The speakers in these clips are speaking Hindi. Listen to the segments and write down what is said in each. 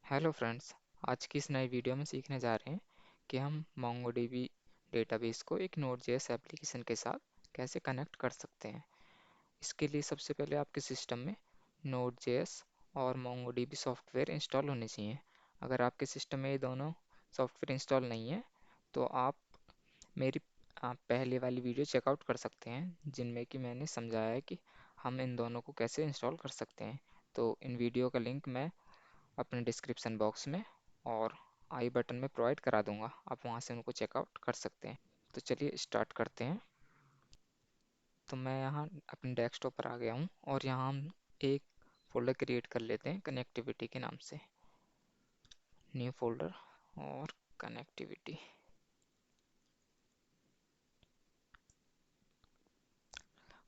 Hello friends. आज की इस नई वीडियो में सीखने जा रहे हैं कि हम MongoDB डेटाबेस को एक Node.js एप्लीकेशन के साथ कैसे कनेक्ट कर सकते हैं। इसके लिए सबसे पहले आपके सिस्टम में Node.js और MongoDB सॉफ्टवेयर इंस्टॉल होने चाहिए। अगर आपके सिस्टम में ये दोनों सॉफ्टवेयर इंस्टॉल नहीं है तो आप मेरी पहले वाली वीडियो चेकआउट कर सकते हैं, जिनमें कि मैंने समझाया है कि हम इन दोनों को कैसे इंस्टॉल कर सकते हैं। तो इन वीडियो का लिंक मैं अपने डिस्क्रिप्शन बॉक्स में और आई बटन में प्रोवाइड करा दूंगा, आप वहां से उनको चेकआउट कर सकते हैं। तो चलिए स्टार्ट करते हैं। तो मैं यहाँ अपने डेस्कटॉप पर आ गया हूँ और यहाँ हम एक फोल्डर क्रिएट कर लेते हैं कनेक्टिविटी के नाम से। न्यू फोल्डर और कनेक्टिविटी।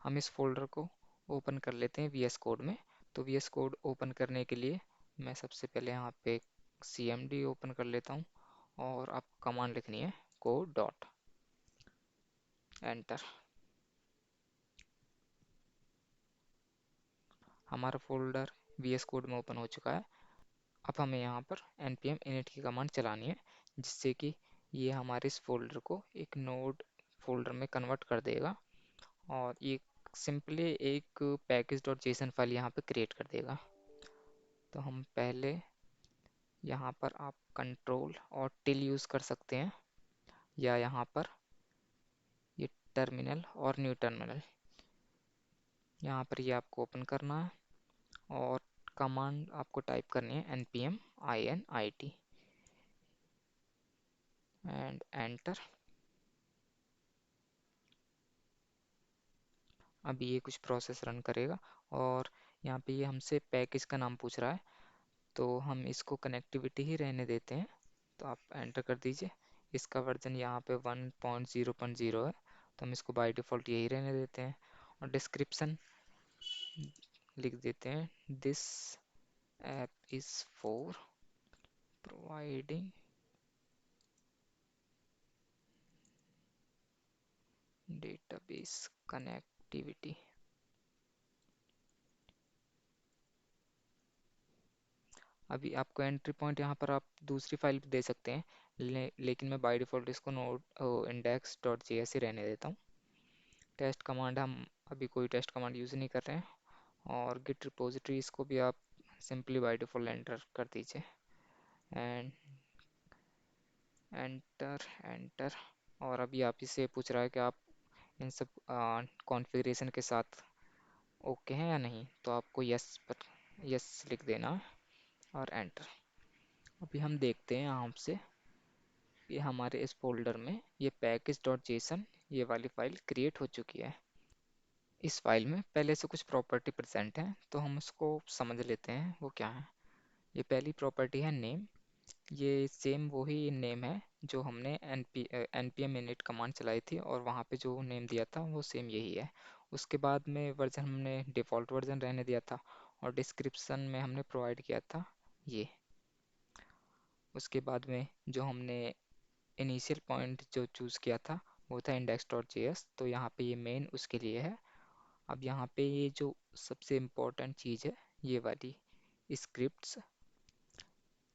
हम इस फोल्डर को ओपन कर लेते हैं VS कोड में। तो VS कोड ओपन करने के लिए मैं सबसे पहले यहाँ पे CMD ओपन कर लेता हूँ और आपको कमांड लिखनी है कोड डॉट एंटर। हमारा फोल्डर VS कोड में ओपन हो चुका है। अब हमें यहाँ पर npm init की कमांड चलानी है, जिससे कि ये हमारे इस फोल्डर को एक नोड फोल्डर में कन्वर्ट कर देगा और ये सिंपली एक पैकेज डॉट जेसन फाइल यहाँ पे क्रिएट कर देगा। तो हम पहले यहाँ पर आप कंट्रोल और टिल यूज़ कर सकते हैं, या यहाँ पर ये टर्मिनल और न्यू टर्मिनल, यहाँ पर ये आपको ओपन करना है और कमांड आपको टाइप करनी है npm init एंड एंटर। अभी ये कुछ प्रोसेस रन करेगा और यहाँ पे ये हमसे पैकेज का नाम पूछ रहा है, तो हम इसको कनेक्टिविटी ही रहने देते हैं। तो आप एंटर कर दीजिए। इसका वर्जन यहाँ पे 1.0.0 है, तो हम इसको बाय डिफ़ॉल्ट यही रहने देते हैं और डिस्क्रिप्शन लिख देते हैं this app is for providing database connectivity. अभी आपको एंट्री पॉइंट यहाँ पर आप दूसरी फाइल दे सकते हैं, लेकिन मैं बाय डिफ़ॉल्ट इसको node index dot J S ही रहने देता हूँ। टेस्ट कमांड हम अभी कोई टेस्ट कमांड यूज़ नहीं कर रहे हैं और गिट रिपोजिटरीज को भी आप सिंपली बाय डिफ़ॉल्ट एंटर कर दीजिए एंड एंटर एंटर। और अभी आप इसे पूछ रहा है कि आप इन सब कॉन्फ़िगरेशन के साथ ओके हैं या नहीं, तो आपको यस पर यस लिख देना है और एंटर। अभी हम देखते हैं यहाँ से ये हमारे इस फोल्डर में ये पैकेज डॉट जेसन ये वाली फ़ाइल क्रिएट हो चुकी है। इस फाइल में पहले से कुछ प्रॉपर्टी प्रेजेंट है, तो हम उसको समझ लेते हैं वो क्या है। ये पहली प्रॉपर्टी है नेम। ये सेम वही नेम है जो हमने npm init कमांड चलाई थी और वहाँ पे जो नेम दिया था वो सेम यही है। उसके बाद में वर्जन हमने डिफ़ॉल्ट वर्जन रहने दिया था और डिस्क्रिप्शन में हमने प्रोवाइड किया था ये। उसके बाद में जो हमने इनिशियल पॉइंट जो चूज़ किया था वो था index.js, तो यहाँ पे ये मेन उसके लिए है। अब यहाँ पे ये जो सबसे इम्पोर्टेंट चीज़ है ये वाली स्क्रिप्ट्स,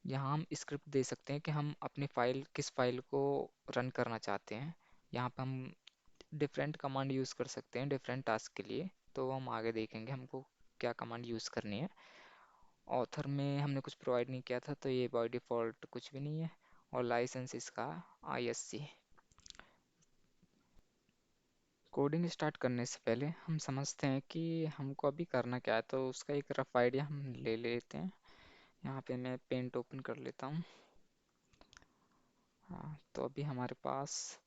यहाँ हम स्क्रिप्ट दे सकते हैं कि हम अपनी फ़ाइल किस फाइल को रन करना चाहते हैं। यहाँ पे हम डिफरेंट कमांड यूज़ कर सकते हैं डिफरेंट टास्क के लिए, तो हम आगे देखेंगे हमको क्या कमांड यूज़ करनी है। ऑथर में हमने कुछ प्रोवाइड नहीं किया था, तो ये बाय डिफ़ॉल्ट कुछ भी नहीं है और लाइसेंस इसका ISC। कोडिंग स्टार्ट करने से पहले हम समझते हैं कि हमको अभी करना क्या है, तो उसका एक रफ आइडिया हम ले लेते हैं। यहाँ पे मैं पेंट ओपन कर लेता हूँ। हाँ, तो अभी हमारे पास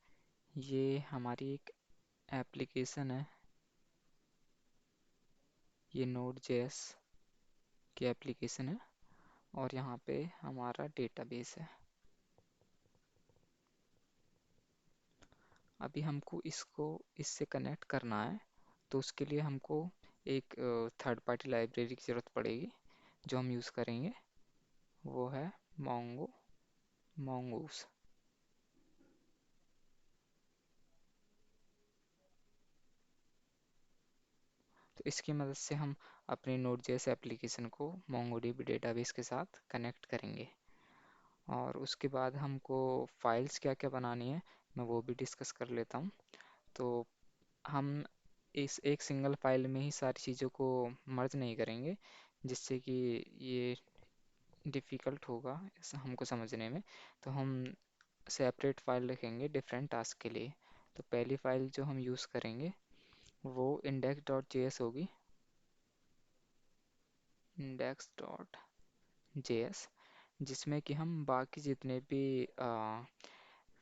ये हमारी एक एप्लीकेशन है, ये Node.js की एप्लीकेशन है और यहाँ पे हमारा डेटाबेस है। अभी हमको इसको इससे कनेक्ट करना है, तो उसके लिए हमको एक थर्ड पार्टी लाइब्रेरी की ज़रूरत पड़ेगी। जो हम यूज़ करेंगे वो है mongoose। तो तो इसकी मदद से हम अपनी Node.js एप्लीकेशन को MongoDB डेटाबेस के साथ कनेक्ट करेंगे। और उसके बाद हमको फाइल्स क्या क्या बनानी है मैं वो भी डिस्कस कर लेता हूँ। तो हम इस एक सिंगल फाइल में ही सारी चीज़ों को मर्ज नहीं करेंगे, जिससे कि ये डिफ़िकल्ट होगा हमको समझने में। तो हम सेपरेट फाइल रखेंगे डिफरेंट टास्क के लिए। तो पहली फाइल जो हम यूज़ करेंगे वो index.js होगी, index.js, जिसमें कि हम बाकी जितने भी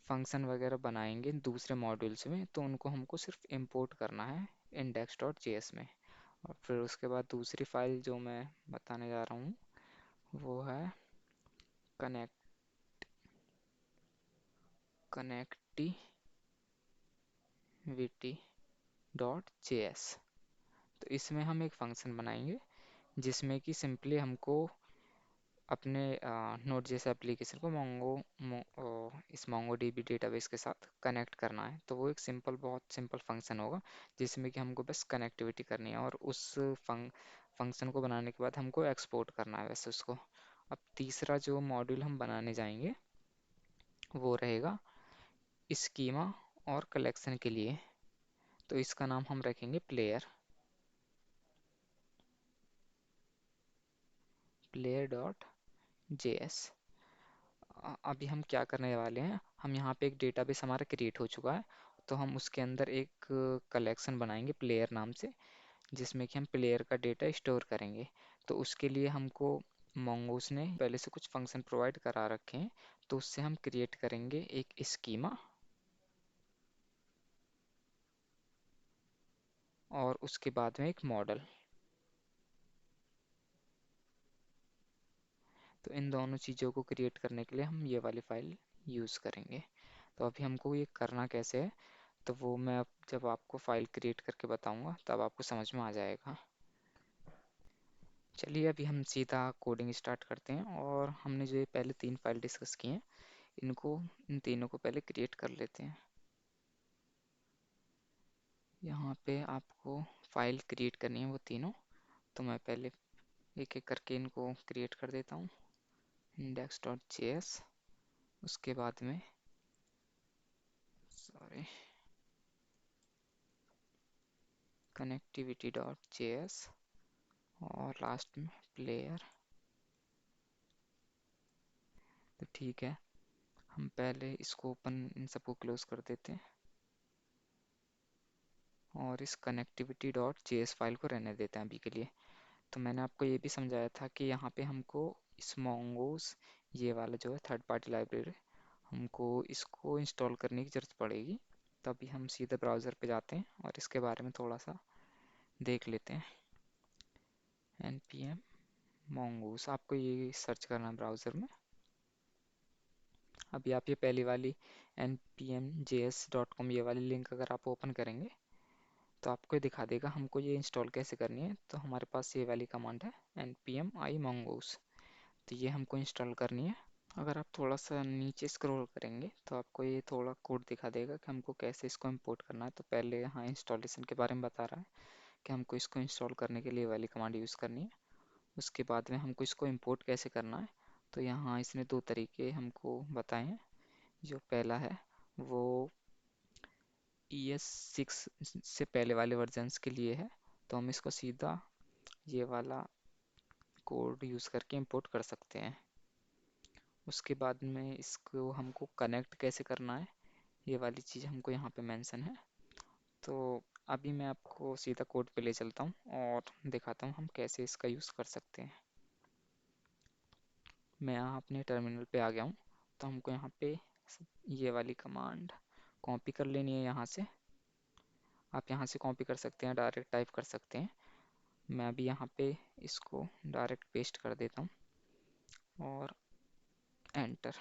फंक्शन वगैरह बनाएंगे दूसरे मॉड्यूल्स में तो उनको हमको सिर्फ इंपोर्ट करना है index.js में। और फिर उसके बाद दूसरी फाइल जो मैं बताने जा रहा हूँ वो है connectivity.js। तो इसमें हम एक फंक्शन बनाएंगे जिसमें कि सिंपली हमको अपने Node.js एप्लीकेशन को इस MongoDB डेटाबेस के साथ कनेक्ट करना है। तो वो एक बहुत सिंपल फंक्शन होगा जिसमें कि हमको बस कनेक्टिविटी करनी है, और उस फंक्शन को बनाने के बाद हमको एक्सपोर्ट करना है वैसे उसको। अब तीसरा जो मॉड्यूल हम बनाने जाएंगे वो रहेगा स्कीमा और कलेक्शन के लिए। तो इसका नाम हम रखेंगे player.js। अभी हम क्या करने वाले हैं, हम यहाँ पे एक डेटाबेस हमारा क्रिएट हो चुका है, तो हम उसके अंदर एक कलेक्शन बनाएंगे प्लेयर नाम से, जिसमें कि हम प्लेयर का डेटा स्टोर करेंगे। तो उसके लिए हमको मोंगोस ने पहले से कुछ फंक्शन प्रोवाइड करा रखे हैं, तो उससे हम क्रिएट करेंगे एक स्कीमा और उसके बाद में एक मॉडल। तो इन दोनों चीज़ों को क्रिएट करने के लिए हम ये वाली फाइल यूज़ करेंगे। तो अभी हमको ये करना कैसे है, तो वो मैं अब जब आपको फाइल क्रिएट करके बताऊंगा तब आपको समझ में आ जाएगा। चलिए अभी हम सीधा कोडिंग स्टार्ट करते हैं, और हमने जो ये पहले 3 फाइल डिस्कस की हैं इन तीनों को पहले क्रिएट कर लेते हैं। यहाँ पे आपको फाइल क्रिएट करनी है वो तीनों, तो मैं पहले एक एक करके इनको क्रिएट कर देता हूँ। index.js, उसके बाद में सॉरी connectivity.js, और लास्ट में प्लेयर। तो ठीक है, हम पहले इसको ओपन इन सबको क्लोज कर देते हैं और इस connectivity.js फाइल को रहने देते हैं अभी के लिए। तो मैंने आपको ये भी समझाया था कि यहाँ पे हमको इस मोंगोस ये वाला जो है थर्ड पार्टी लाइब्रेरी हमको इसको इंस्टॉल करने की ज़रूरत पड़ेगी। तो अभी हम सीधे ब्राउज़र पे जाते हैं और इसके बारे में थोड़ा सा देख लेते हैं। npm mongoose आपको ये सर्च करना है ब्राउज़र में। अभी आप ये पहली वाली npmjs.com ये वाली लिंक अगर आप ओपन करेंगे तो आपको ये दिखा देगा हमको ये इंस्टॉल कैसे करनी है। तो हमारे पास ये वाली कमांड है npm i mongoose, तो ये हमको इंस्टॉल करनी है। अगर आप थोड़ा सा नीचे स्क्रॉल करेंगे तो आपको ये थोड़ा कोड दिखा देगा कि हमको कैसे इसको इंपोर्ट करना है। तो पहले यहाँ इंस्टॉलेशन के बारे में बता रहा है कि हमको इसको इंस्टॉल करने के लिए वाली कमांड यूज़ करनी है। उसके बाद में हमको इसको इंपोर्ट कैसे करना है, तो यहाँ इसने 2 तरीके हमको बताए हैं। जो पहला है वो ES6 से पहले वाले वर्जन्स के लिए है, तो हम इसको सीधा ये वाला कोड यूज़ करके इंपोर्ट कर सकते हैं। उसके बाद में इसको हमको कनेक्ट कैसे करना है ये वाली चीज़ हमको यहाँ पे मेंशन है। तो अभी मैं आपको सीधा कोड पे ले चलता हूँ और दिखाता हूँ हम कैसे इसका यूज़ कर सकते हैं। मैं यहाँ अपने टर्मिनल पे आ गया हूँ। तो हमको यहाँ पे ये वाली कमांड कॉपी कर लेनी है यहाँ से। आप यहाँ से कॉपी कर सकते हैं, डायरेक्ट टाइप कर सकते हैं। मैं अभी यहाँ पे इसको डायरेक्ट पेस्ट कर देता हूँ और एंटर।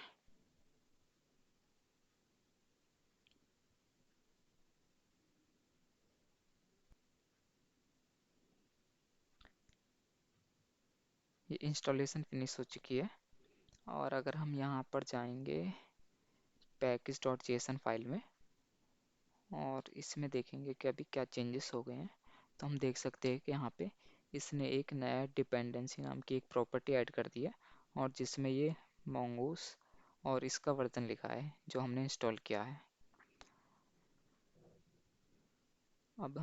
ये इंस्टॉलेशन फिनिश हो चुकी है। और अगर हम यहाँ पर जाएंगे package.json फाइल में और इसमें देखेंगे कि अभी क्या चेंजेस हो गए हैं। तो हम देख सकते हैं कि यहाँ पे इसने एक नया डिपेंडेंसी नाम की एक प्रॉपर्टी ऐड कर दी है, और जिसमें ये mongoose और इसका वर्जन लिखा है जो हमने इंस्टॉल किया है। अब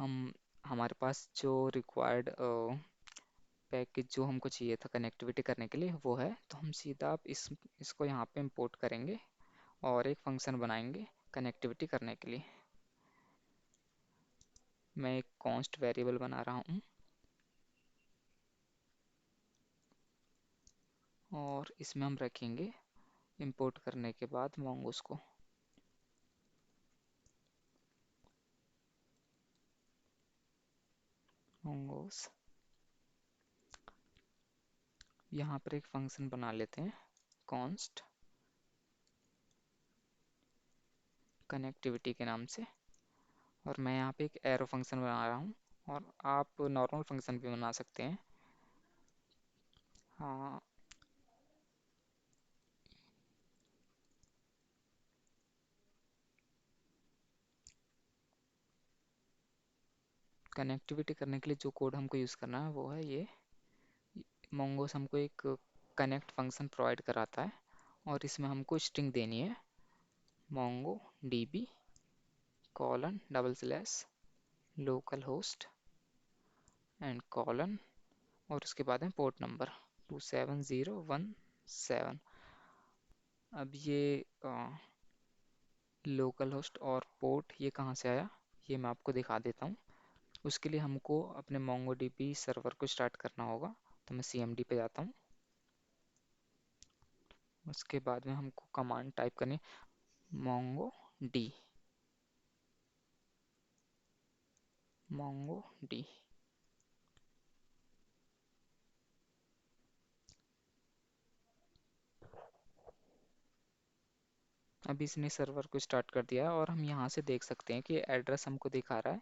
हमारे पास जो रिक्वायर्ड पैकेज जो हमको चाहिए था कनेक्टिविटी करने के लिए वो है, तो हम सीधा आप इसको यहाँ पे इंपोर्ट करेंगे और एक फंक्शन बनाएंगे कनेक्टिविटी करने के लिए। मैं एक कॉन्स्ट वेरिएबल बना रहा हूँ और इसमें हम रखेंगे इंपोर्ट करने के बाद mongoose को। mongoose यहाँ पर एक फंक्शन बना लेते हैं कॉन्स्ट कनेक्टिविटी के नाम से, और मैं यहाँ पे एक एरो फंक्शन बना रहा हूँ, और आप नॉर्मल फंक्शन भी बना सकते हैं। हाँ, कनेक्टिविटी करने के लिए जो कोड हमको यूज़ करना है वो है ये। mongoose हमको एक कनेक्ट फंक्शन प्रोवाइड कराता है, और इसमें हमको स्ट्रिंग देनी है mongo db colon double slash local host and colon, और उसके बाद में पोर्ट नंबर 27017। अब ये लोकल होस्ट और पोर्ट ये कहाँ से आया ये मैं आपको दिखा देता हूँ। उसके लिए हमको अपने MongoDB सर्वर को स्टार्ट करना होगा, तो मैं CMD पे जाता हूँ। उसके बाद में हमको कमांड टाइप करनी mongo d mongo d। अभी इसने सर्वर को स्टार्ट कर दिया है, और हम यहाँ से देख सकते हैं कि एड्रेस हमको दिखा रहा है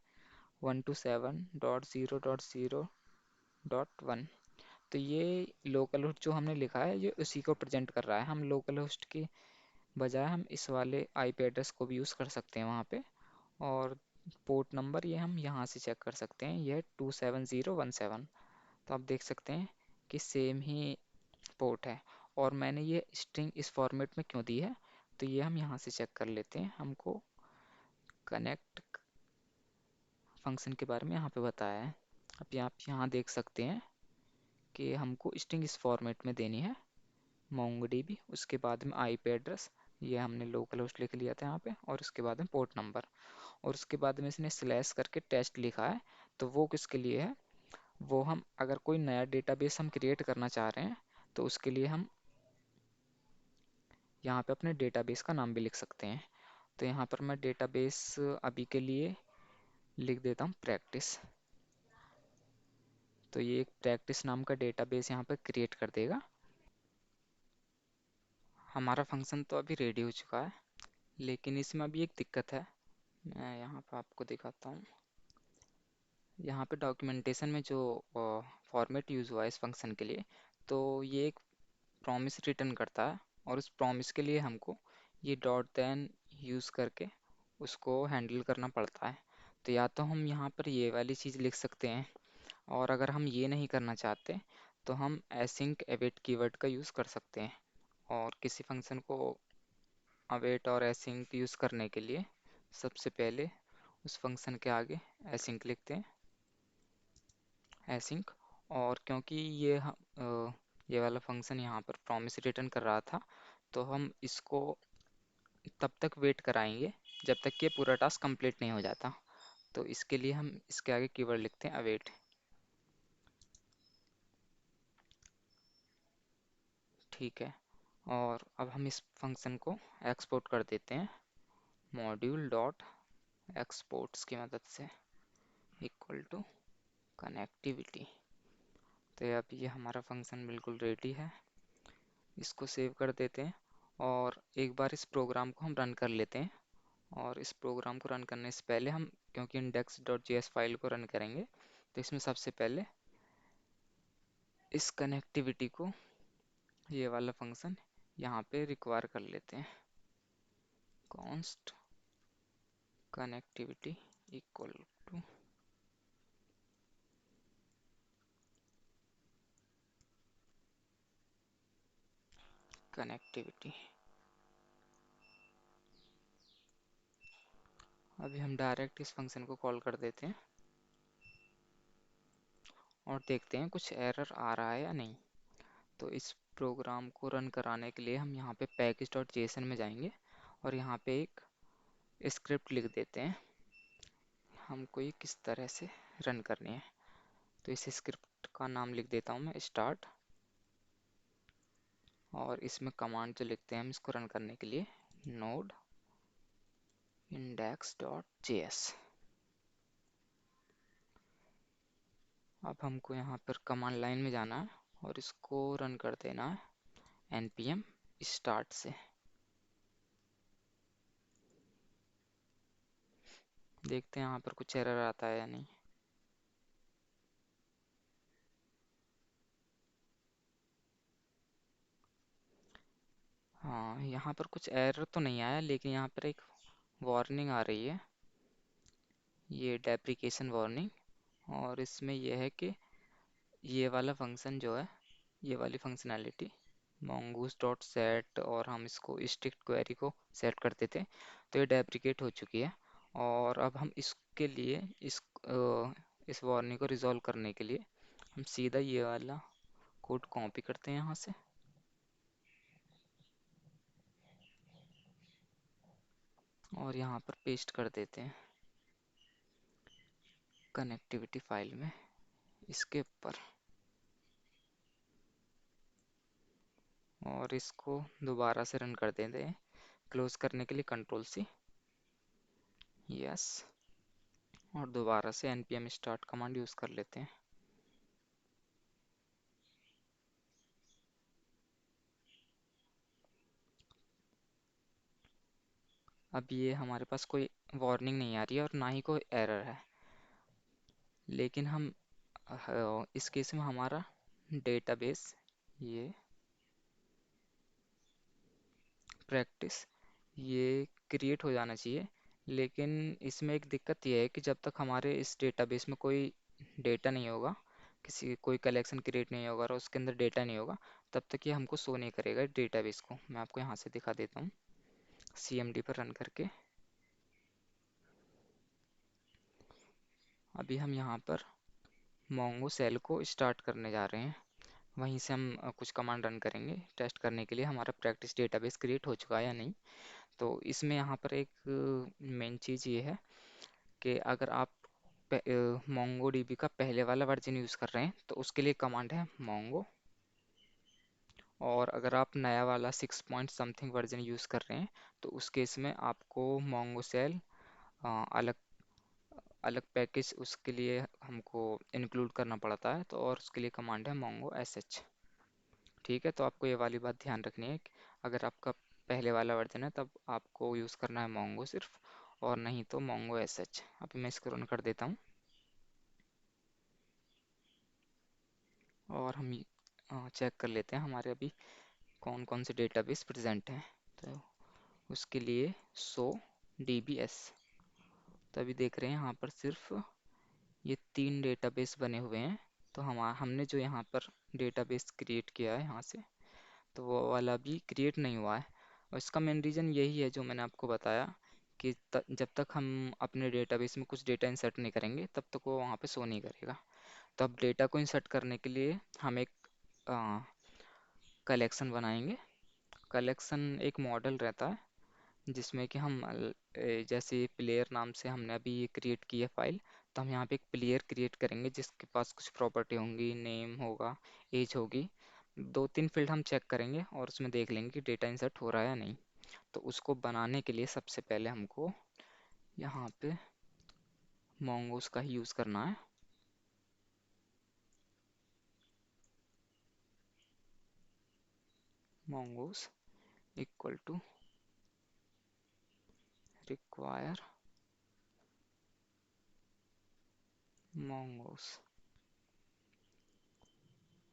127.0.0.1। तो ये लोकल होस्ट जो हमने लिखा है ये उसी को प्रेजेंट कर रहा है। हम लोकल होस्ट के बजाय हम इस वाले आईपी एड्रेस को भी यूज़ कर सकते हैं वहाँ पे, और पोर्ट नंबर ये हम यहाँ से चेक कर सकते हैं, ये 27017। तो आप देख सकते हैं कि सेम ही पोर्ट है। और मैंने ये स्ट्रिंग इस फॉर्मेट में क्यों दी है, तो ये हम यहाँ से चेक कर लेते हैं। हमको कनेक्ट फंक्शन के बारे में यहाँ पे बताया है। अब आप यहाँ देख सकते हैं कि हमको स्ट्रिंग इस फॉर्मेट में देनी है MongoDB, उसके बाद में आईपी एड्रेस, ये हमने लोकल होस्ट लिख लिया था यहाँ पे, और उसके बाद में पोर्ट नंबर, और उसके बाद में इसने स्लैश करके टेस्ट लिखा है। तो वो किसके लिए है, वो हम अगर कोई नया डेटाबेस हम क्रिएट करना चाह रहे हैं तो उसके लिए हम यहाँ पे अपने डेटाबेस का नाम भी लिख सकते हैं। तो यहाँ पर मैं डेटाबेस अभी के लिए लिख देता हूँ प्रैक्टिस। तो ये एक प्रैक्टिस नाम का डेटाबेस यहाँ पर क्रिएट कर देगा। हमारा फंक्शन तो अभी रेडी हो चुका है, लेकिन इसमें अभी एक दिक्कत है। मैं यहाँ पर आपको दिखाता हूँ। यहाँ पे डॉक्यूमेंटेशन में जो फॉर्मेट यूज़ हुआ है इस फंक्शन के लिए, तो ये एक प्रॉमिस रिटर्न करता है, और उस प्रॉमिस के लिए हमको ये डॉट देन यूज़ करके उसको हैंडल करना पड़ता है। तो या तो हम यहाँ पर ये वाली चीज़ लिख सकते हैं, और अगर हम ये नहीं करना चाहते तो हम async await कीवर्ड का यूज़ कर सकते हैं। और किसी फंक्शन को await और async यूज़ करने के लिए सबसे पहले उस फंक्शन के आगे async लिखते हैं, async। और क्योंकि ये वाला फंक्शन यहाँ पर प्रॉमिस रिटर्न कर रहा था, तो हम इसको तब तक वेट कराएंगे जब तक कि ये पूरा टास्क कंप्लीट नहीं हो जाता। तो इसके लिए हम इसके आगे कीवर्ड लिखते हैं अवेट। ठीक है, और अब हम इस फंक्शन को एक्सपोर्ट कर देते हैं मॉड्यूल डॉट एक्सपोर्ट्स की मदद से, इक्वल टू कनेक्टिविटी। तो अब ये हमारा फंक्शन बिल्कुल रेडी है। इसको सेव कर देते हैं, और एक बार इस प्रोग्राम को हम रन कर लेते हैं। और इस प्रोग्राम को रन करने से पहले हम, क्योंकि index.js फाइल को रन करेंगे, तो इसमें सबसे पहले इस कनेक्टिविटी को, ये वाला फंक्शन यहाँ पे रिक्वायर कर लेते हैं, const connectivity equal to connectivity. अभी हम डायरेक्ट इस फंक्शन को कॉल कर देते हैं और देखते हैं कुछ एरर आ रहा है या नहीं। तो इस प्रोग्राम को रन कराने के लिए हम यहाँ पे package.json में जाएंगे और यहाँ पे एक स्क्रिप्ट लिख देते हैं हमको ये किस तरह से रन करनी है। तो इस स्क्रिप्ट का नाम लिख देता हूँ मैं स्टार्ट, और इसमें कमांड जो लिखते हैं हम इसको रन करने के लिए node index.js। अब हमको यहाँ पर कमांड लाइन में जाना है और इसको रन कर देना है npm start से। देखते हैं यहाँ पर कुछ एरर आता है या नहीं। हाँ, यहाँ पर कुछ एरर तो नहीं आया, लेकिन यहाँ पर एक वार्निंग आ रही है, ये डेप्रिकेशन वार्निंग। और इसमें यह है कि ये वाला फंक्शन जो है, ये वाली फंक्शनैलिटी mongoose डॉट सेट, और हम इसको स्ट्रिक्ट क्वेरी को सेट करते थे, तो ये डेप्रिकेट हो चुकी है। और अब हम इसके लिए इस वार्निंग को रिजॉल्व करने के लिए हम सीधा ये वाला कोड कॉपी करते हैं यहाँ से और यहाँ पर पेस्ट कर देते हैं कनेक्टिविटी फाइल में इसके ऊपर, और इसको दोबारा से रन कर देते हैं। क्लोज करने के लिए कंट्रोल C, यस, और दोबारा से npm start कमांड यूज़ कर लेते हैं। अब ये हमारे पास कोई वार्निंग नहीं आ रही है और ना ही कोई एरर है, लेकिन हम इस केस में हमारा डेटाबेस ये प्रैक्टिस ये क्रिएट हो जाना चाहिए। लेकिन इसमें एक दिक्कत ये है कि जब तक हमारे इस डेटाबेस में कोई डेटा नहीं होगा, किसी कोई कलेक्शन क्रिएट नहीं होगा और उसके अंदर डेटा नहीं होगा, तब तक ये हमको शो नहीं करेगा डेटाबेस को। मैं आपको यहाँ से दिखा देता हूँ cmd पर रन करके। अभी हम यहाँ पर मोंगो सेल को स्टार्ट करने जा रहे हैं, वहीं से हम कुछ कमांड रन करेंगे टेस्ट करने के लिए हमारा प्रैक्टिस डेटाबेस क्रिएट हो चुका है या नहीं। तो इसमें यहाँ पर एक मेन चीज़ ये है कि अगर आप मोंगो डीबी का पहले वाला वर्जन यूज़ कर रहे हैं तो उसके लिए कमांड है मोंगो, और अगर आप नया वाला 6 पॉइंट समथिंग वर्जन यूज़ कर रहे हैं तो उस केस में आपको मोंगो सेल अलग अलग पैकेज उसके लिए हमको इंक्लूड करना पड़ता है, तो और उसके लिए कमांड है मोंगो sh। ठीक है, तो आपको ये वाली बात ध्यान रखनी है कि अगर आपका पहले वाला वर्जन है तब आपको यूज़ करना है मोंगो सिर्फ, और नहीं तो मोंगो sh। अभी मैं इसको रन कर देता हूँ और हम चेक कर लेते हैं हमारे अभी कौन कौन से डेटाबेस प्रेजेंट हैं। तो उसके लिए सो dbs, तो अभी देख रहे हैं यहाँ पर सिर्फ ये 3 डेटाबेस बने हुए हैं। तो हमने जो यहाँ पर डेटाबेस क्रिएट किया है यहाँ से, तो वो वाला भी क्रिएट नहीं हुआ है। और इसका मेन रीज़न यही है जो मैंने आपको बताया कि जब तक हम अपने डेटाबेस में कुछ डेटा इंसर्ट नहीं करेंगे तब तक वो वहाँ पे शो नहीं करेगा। तो अब डेटा को इंसर्ट करने के लिए हम एक कलेक्शन बनाएंगे। कलेक्शन एक मॉडल रहता है जिसमें कि हम जैसे प्लेयर नाम से हमने अभी ये क्रिएट की है फाइल, तो हम यहाँ पे एक प्लेयर क्रिएट करेंगे जिसके पास कुछ प्रॉपर्टी होंगी, नेम होगा, एज होगी। 2-3 फील्ड हम चेक करेंगे और उसमें देख लेंगे कि डेटा इंसर्ट हो रहा है या नहीं। तो उसको बनाने के लिए सबसे पहले हमको यहाँ पे मोंगोस का ही यूज़ करना है। Mongoose equal to require Mongoose,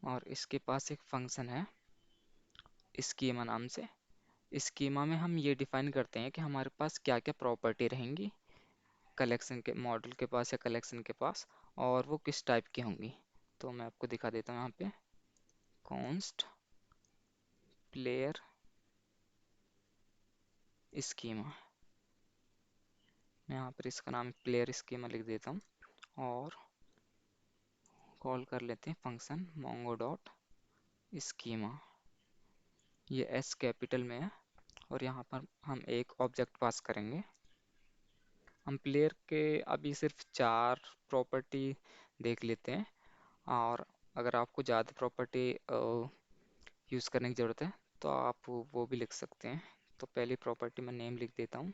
और इसके पास एक फंक्शन है स्कीमा नाम से। स्कीमा में हम ये डिफाइन करते हैं कि हमारे पास क्या क्या प्रॉपर्टी रहेंगी कलेक्शन के मॉडल के पास या कलेक्शन के पास, और वो किस टाइप की होंगी। तो मैं आपको दिखा देता हूँ यहाँ पे कॉन्स्ट प्लेयर स्कीमा। मैं यहाँ पर इसका नाम प्लेयर स्कीमा लिख देता हूँ और कॉल कर लेते हैं फंक्शन mongo डॉट स्कीमा। ये एस कैपिटल में है और यहाँ पर हम एक ऑब्जेक्ट पास करेंगे। हम प्लेयर के अभी सिर्फ 4 प्रॉपर्टी देख लेते हैं, और अगर आपको ज़्यादा प्रॉपर्टी यूज़ करने की ज़रूरत है तो आप वो भी लिख सकते हैं। तो पहली प्रॉपर्टी मैं नेम लिख देता हूँ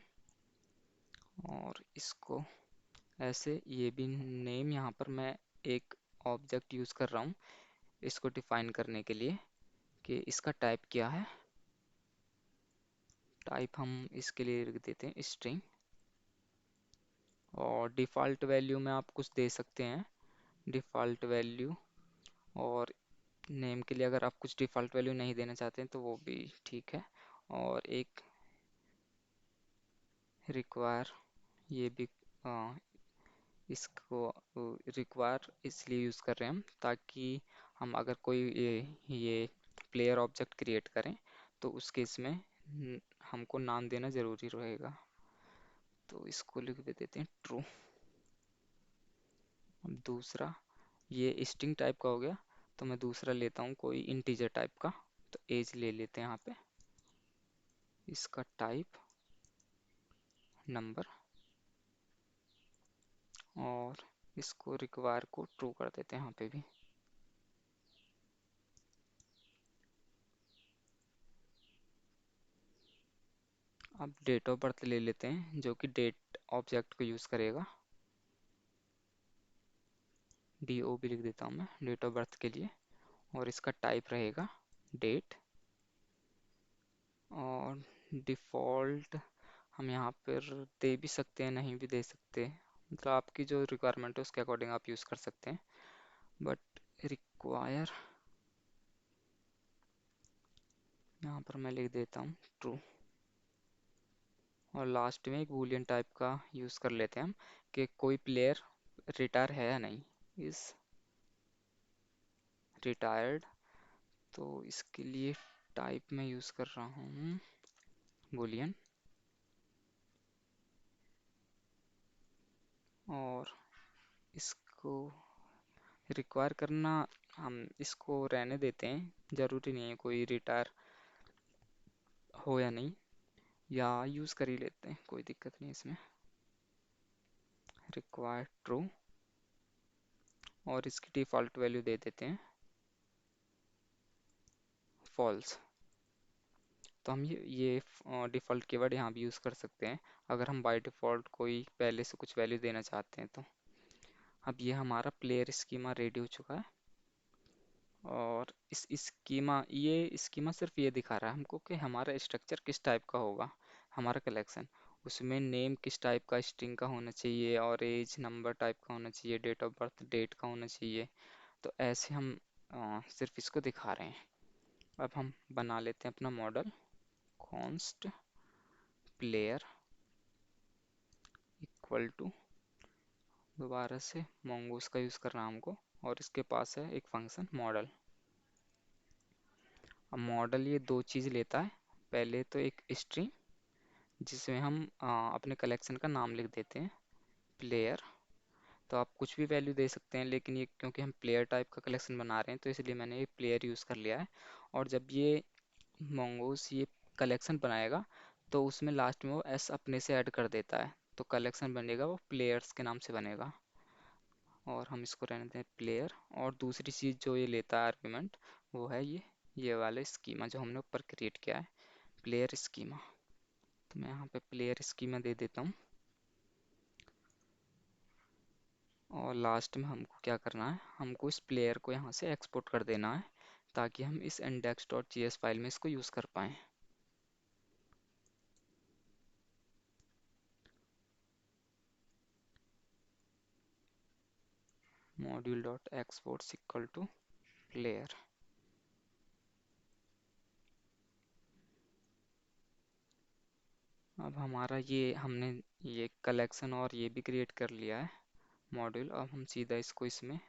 और इसको ऐसे, ये भी नेम, यहाँ पर मैं एक ऑब्जेक्ट यूज़ कर रहा हूँ इसको डिफाइन करने के लिए कि इसका टाइप क्या है। टाइप हम इसके लिए लिख देते हैं स्ट्रिंग, और डिफ़ॉल्ट वैल्यू में आप कुछ दे सकते हैं, डिफ़ॉल्ट वैल्यू। और नेम के लिए अगर आप कुछ डिफ़ॉल्ट वैल्यू नहीं देना चाहते हैं तो वो भी ठीक है। और एक रिक्वायर, ये भी इसको रिक्वायर इसलिए यूज़ कर रहे हैं हम, ताकि हम अगर कोई ये प्लेयर ऑब्जेक्ट क्रिएट करें तो उस केस में हमको नाम देना ज़रूरी रहेगा। तो इसको लिख भी देते हैं ट्रू। अब दूसरा, ये स्ट्रिंग टाइप का हो गया, तो मैं दूसरा लेता हूँ कोई इंटीजर टाइप का। तो एज ले लेते हैं यहाँ पे, इसका टाइप नंबर, और इसको रिक्वायर को ट्रू कर देते हैं यहाँ पे भी। अब डेट ऑफ बर्थ ले लेते हैं जो कि डेट ऑब्जेक्ट को यूज़ करेगा। डी ओ भी लिख देता हूँ मैं डेट ऑफ बर्थ के लिए, और इसका टाइप रहेगा डेट। और डिफ़ॉल्ट हम यहाँ पर दे भी सकते हैं, नहीं भी दे सकते, मतलब आपकी जो रिक्वायरमेंट है उसके अकॉर्डिंग आप यूज़ कर सकते हैं। बट रिक्वायर, यहाँ पर मैं लिख देता हूँ ट्रू। और लास्ट में एक बूलियन टाइप का यूज़ कर लेते हैं हम कि कोई प्लेयर रिटायर है या नहीं, इज़ रिटायर्ड। तो इसके लिए टाइप में यूज़ कर रहा हूँ बूलियन, और इसको रिक्वायर करना हम इसको रहने देते हैं, ज़रूरी नहीं है कोई रिटायर हो या नहीं, या यूज़ कर ही लेते हैं, कोई दिक्कत नहीं इसमें। रिक्वायर ट्रू, और इसकी डिफ़ॉल्ट वैल्यू दे देते हैं फॉल्स। तो हम ये डिफ़ॉल्ट कीवर्ड यहाँ भी यूज़ कर सकते हैं अगर हम बाय डिफ़ॉल्ट कोई पहले से कुछ वैल्यू देना चाहते हैं तो। अब ये हमारा प्लेयर स्कीमा रेडी हो चुका है, और इस स्कीमा सिर्फ ये दिखा रहा है हमको कि हमारा स्ट्रक्चर किस टाइप का होगा, हमारा कलेक्शन। उसमें नेम किस टाइप का स्ट्रिंग का होना चाहिए, और एज नंबर टाइप का होना चाहिए, डेट ऑफ बर्थ डेट का होना चाहिए। तो ऐसे हम सिर्फ इसको दिखा रहे हैं। अब हम बना लेते हैं अपना model, const player equal to, दोबारा से मोंगोस का यूज़ करना हमको, और इसके पास है एक फंक्शन मॉडल। अब मॉडल ये दो चीज़ लेता है, पहले तो एक स्ट्रिंग जिसमें हम अपने कलेक्शन का नाम लिख देते हैं प्लेयर। तो आप कुछ भी वैल्यू दे सकते हैं, लेकिन ये क्योंकि हम प्लेयर टाइप का कलेक्शन बना रहे हैं तो इसलिए मैंने ये प्लेयर यूज़ कर लिया है। और जब ये मोंगोस ये कलेक्शन बनाएगा तो उसमें लास्ट में वो एस अपने से ऐड कर देता है, तो कलेक्शन बनेगा वो प्लेयर्स के नाम से बनेगा। और हम इसको रहने दें प्लेयर, और दूसरी चीज़ जो ये लेता है आर्गुमेंट, वो है ये वाला स्कीमा जो हमने ऊपर क्रिएट किया है, प्लेयर स्कीमा। तो मैं यहाँ पे प्लेयर स्कीमा दे देता हूँ। और लास्ट में हमको क्या करना है, हमको इस प्लेयर को यहाँ से एक्सपोर्ट कर देना है ताकि हम इस index.js फाइल में इसको यूज़ कर पाएँ। Module dot export equal to player. अब हमारा ये हमने ये कलेक्शन और ये भी क्रिएट कर लिया है मॉड्यूल। अब हम सीधा इसको इसमें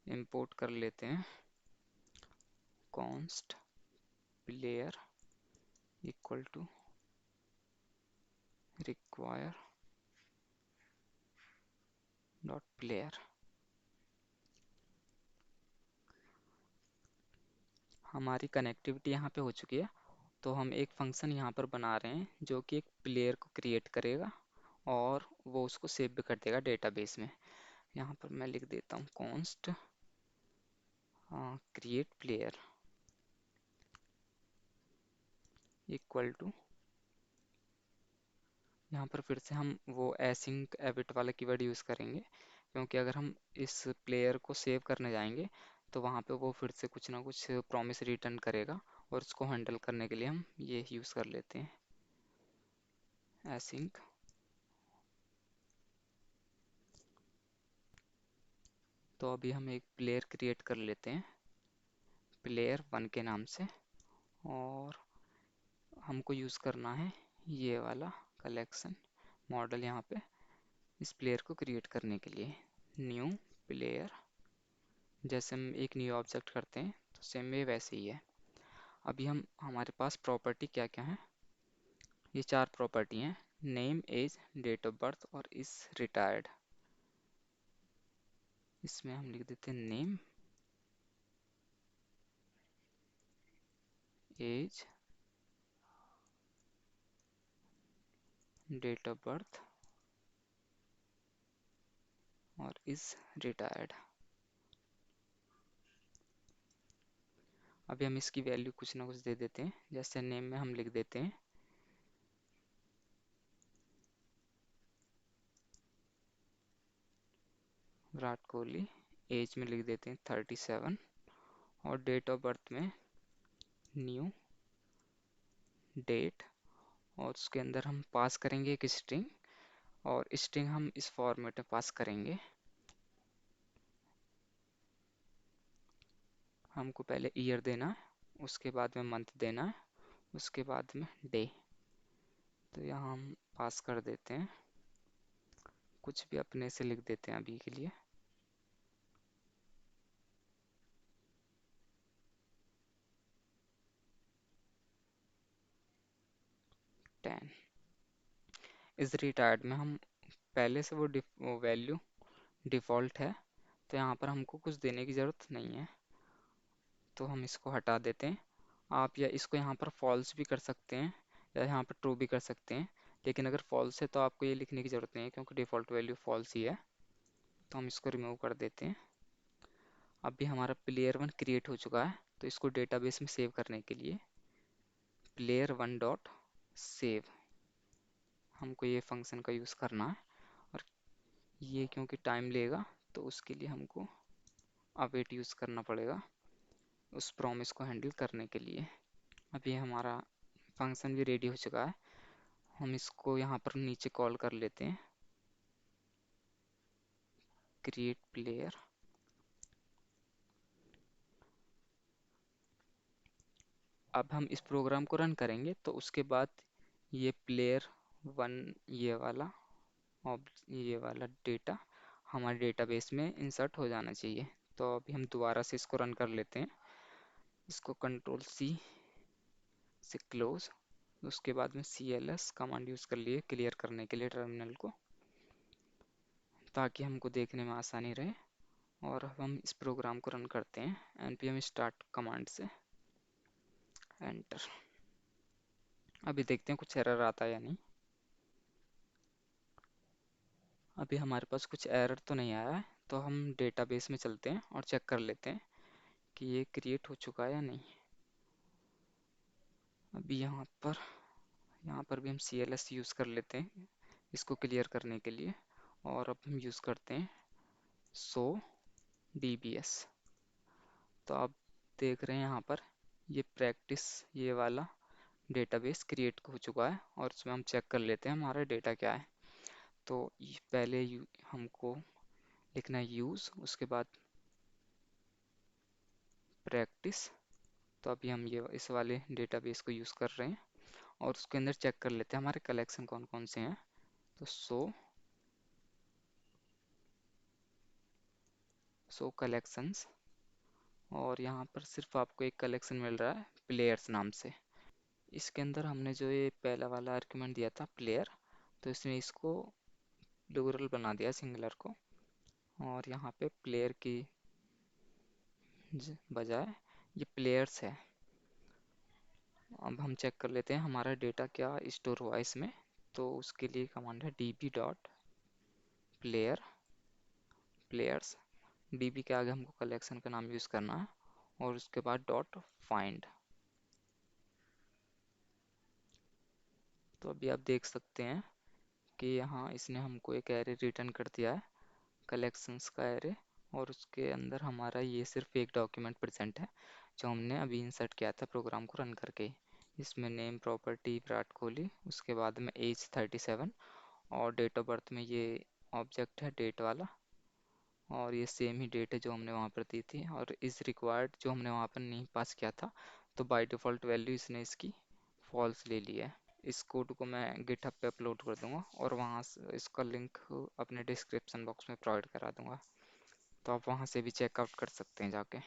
इंपोर्ट कर लेते हैं, const player equal to require dot player. हमारी कनेक्टिविटी यहाँ पे हो चुकी है। तो हम एक फंक्शन यहाँ पर बना रहे हैं जो कि एक प्लेयर को क्रिएट करेगा और वो उसको सेव भी कर देगा डेटाबेस में। यहाँ पर मैं लिख देता हूँ const create player equal to, यहाँ पर फिर से हम वो एसिंक एविट वाला कीवर्ड यूज़ करेंगे, क्योंकि अगर हम इस प्लेयर को सेव करने जाएंगे तो वहाँ पे वो फिर से कुछ ना कुछ प्रॉमिस रिटर्न करेगा, और उसको हैंडल करने के लिए हम ये यूज़ कर लेते हैं एसिंक। तो अभी हम एक प्लेयर क्रिएट कर लेते हैं प्लेयर वन के नाम से, और हमको यूज़ करना है ये वाला कलेक्शन मॉडल यहाँ पे इस प्लेयर को क्रिएट करने के लिए। न्यू प्लेयर, जैसे हम एक न्यू ऑब्जेक्ट करते हैं तो सेम वे वैसे ही है। अभी हम हमारे पास प्रॉपर्टी क्या क्या है, ये चार प्रॉपर्टी हैं, name, age, date of birth और इज रिटायर्ड। इसमें हम लिख देते हैं name, age, date of birth और इज रिटायर्ड। अभी हम इसकी वैल्यू कुछ ना कुछ दे देते हैं, जैसे नेम में हम लिख देते हैं विराट कोहली, एज में लिख देते हैं 37, और डेट ऑफ बर्थ में न्यू डेट, और उसके अंदर हम पास करेंगे एक स्ट्रिंग, और स्ट्रिंग हम इस फॉर्मेट में पास करेंगे। हमको पहले ईयर देना है, उसके बाद में मंथ देना है, उसके बाद में डे। तो यहाँ हम पास कर देते हैं, कुछ भी अपने से लिख देते हैं अभी के लिए। टेन। इस रिटायर्ड में हम पहले से वो वैल्यू डिफ़ॉल्ट है, तो यहाँ पर हमको कुछ देने की ज़रूरत नहीं है, तो हम इसको हटा देते हैं। आप या इसको यहाँ पर फॉल्स भी कर सकते हैं या यहाँ पर ट्रू भी कर सकते हैं, लेकिन अगर फॉल्स है तो आपको ये लिखने की ज़रूरत नहीं है क्योंकि डिफ़ॉल्ट वैल्यू फॉल्स ही है। तो हम इसको रिमूव कर देते हैं। अभी हमारा प्लेयर वन क्रिएट हो चुका है, तो इसको डेटाबेस में सेव करने के लिए प्लेयर वन डॉट सेव हमको ये फंक्शन का यूज़ करना है, और ये क्योंकि टाइम लेगा तो उसके लिए हमको अवेट यूज़ करना पड़ेगा उस प्रॉमिस को हैंडल करने के लिए। अभी हमारा फंक्शन भी रेडी हो चुका है, हम इसको यहाँ पर नीचे कॉल कर लेते हैं क्रिएट प्लेयर। अब हम इस प्रोग्राम को रन करेंगे तो उसके बाद ये प्लेयर वन, ये वाला डेटा हमारे डेटाबेस में इंसर्ट हो जाना चाहिए। तो अभी हम दोबारा से इसको रन कर लेते हैं, इसको कंट्रोल सी से क्लोज, उसके बाद में CLS कमांड यूज़ कर लिए क्लियर करने के लिए टर्मिनल को, ताकि हमको देखने में आसानी रहे। और अब हम इस प्रोग्राम को रन करते हैं npm स्टार्ट कमांड से, एंटर। अभी देखते हैं कुछ एरर आता है या नहीं। अभी हमारे पास कुछ एरर तो नहीं आया है, तो हम डेटाबेस में चलते हैं और चेक कर लेते हैं कि ये क्रिएट हो चुका है या नहीं। अभी यहाँ पर भी हम CLS यूज़ कर लेते हैं इसको क्लियर करने के लिए, और अब हम यूज़ करते हैं सो DBS। तो आप देख रहे हैं यहाँ पर ये प्रैक्टिस ये वाला डेटाबेस क्रिएट हो चुका है, और इसमें हम चेक कर लेते हैं हमारा डेटा क्या है। तो पहले हमको लिखना है यूज़, उसके बाद प्रैक्टिस। तो अभी हम ये इस वाले डेटाबेस को यूज़ कर रहे हैं, और उसके अंदर चेक कर लेते हैं हमारे कलेक्शन कौन कौन से हैं। तो सो कलेक्शंस, और यहाँ पर सिर्फ आपको एक कलेक्शन मिल रहा है प्लेयर्स नाम से। इसके अंदर हमने जो ये पहला वाला आर्गुमेंट दिया था प्लेयर, तो इसने इसको प्लूरल बना दिया सिंगुलर को, और यहाँ पे प्लेयर की बजाय ये प्लेयर्स है। अब हम चेक कर लेते हैं हमारा डेटा क्या स्टोर हुआ इसमें। तो उसके लिए कमांड है db dot player players. db के आगे हमको कलेक्शन का नाम यूज़ करना है, और उसके बाद डॉट फाइंड। तो अभी आप देख सकते हैं कि यहाँ इसने हमको एक एरे रिटर्न कर दिया है, कलेक्शंस का एरे। और उसके अंदर हमारा ये सिर्फ एक डॉक्यूमेंट प्रेजेंट है जो हमने अभी इंसर्ट किया था प्रोग्राम को रन करके। इसमें नेम प्रॉपर्टी विराट कोहली, उसके बाद में एज 37, और डेट ऑफ बर्थ में ये ऑब्जेक्ट है डेट वाला, और ये सेम ही डेट है जो हमने वहाँ पर दी थी। और इज़ रिक्वायर्ड जो हमने वहाँ पर नहीं पास किया था, तो बाय डिफ़ॉल्ट वैल्यू इसने इसकी फॉल्स ले ली है। इस कोड को मैं गिटहब पे अपलोड कर दूंगा, और वहाँ से इसका लिंक अपने डिस्क्रिप्शन बॉक्स में प्रोवाइड करा दूंगा, तो आप वहाँ से भी चेकआउट कर सकते हैं जाके।